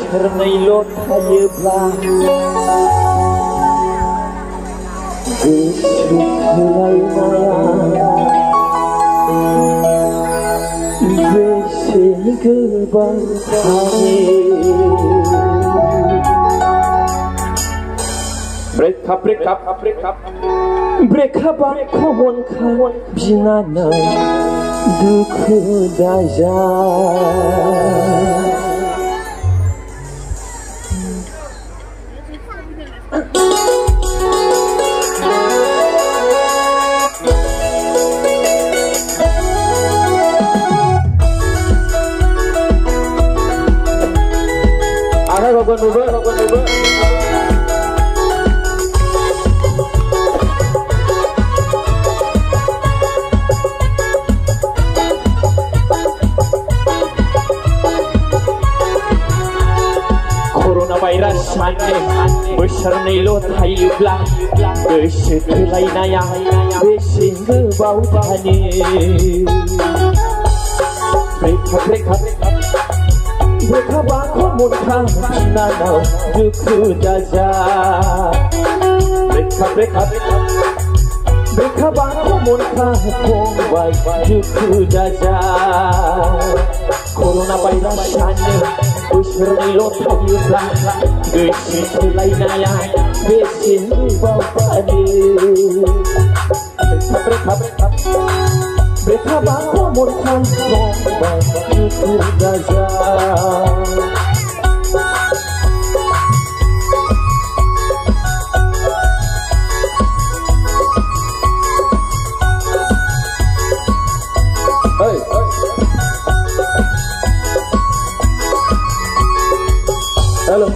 बोसोरनैल' थायोब्ला गोसो थोलायनाया बेसे गोबां ब्रेकआपआ खमनखा बिनानाव दुखु दाजा Corona virus बोसोरनैल' थायोब्ला गोसो थोलायनाया बेसे गोबाव थानो ब्रेकआपआ खमनखा बिनानाव दुखु दाजा ब्रेकआपआ खमनखा फंबाय दुखु दाजा Corona virus बोसोरनैल' थायोब्ला गोसो थोलायनाया बेसे गोबाव थानो ब्रेकआपआ खमनखा फंबाय दुखु दाजा Hello.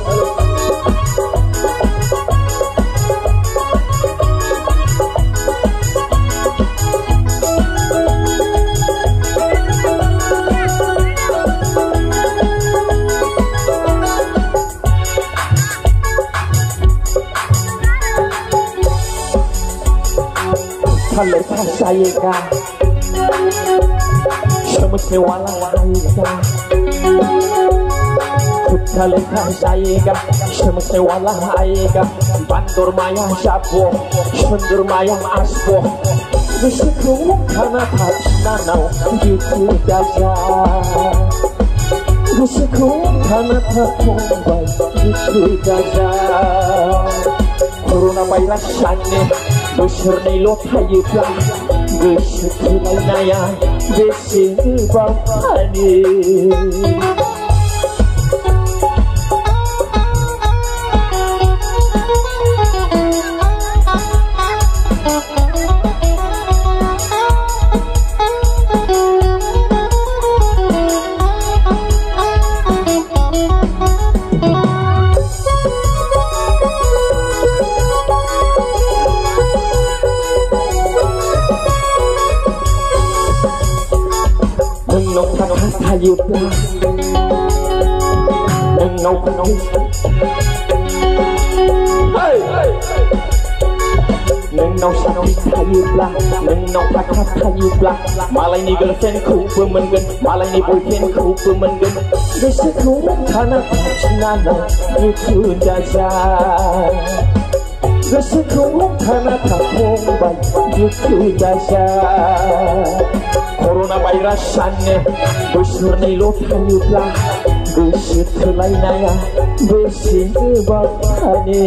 Kalau saya kan, semestinya walau saya. Kalau saya semestinya walau saya. Bandur maya sabo, sundur maya asbo. Bersyukur karena nanau gitu daja. Bersyukur karena terkembang gitu daja. Corona virus बोसोरनैल' थायोब्ला गोसो थोलायनाया बेसे गोबाव थानो थायोब्ला नोंनाव साख्रि थायोब्ला नोंनाव थाखा थायोब्ला मालायनि गार्लफ्रेन्डखौबो मोनगोन मालायनि बयफ्रेन्डखौबो मोनगोन गोसोखौ थाना थाफिननानै दुखु दाजा गोसोखौ थाना थाफंबाय दुखु दाजा Corona virus बोसोरनैल' थायोब्ला गोसो थोलायनाया बेसे गोबाव थानो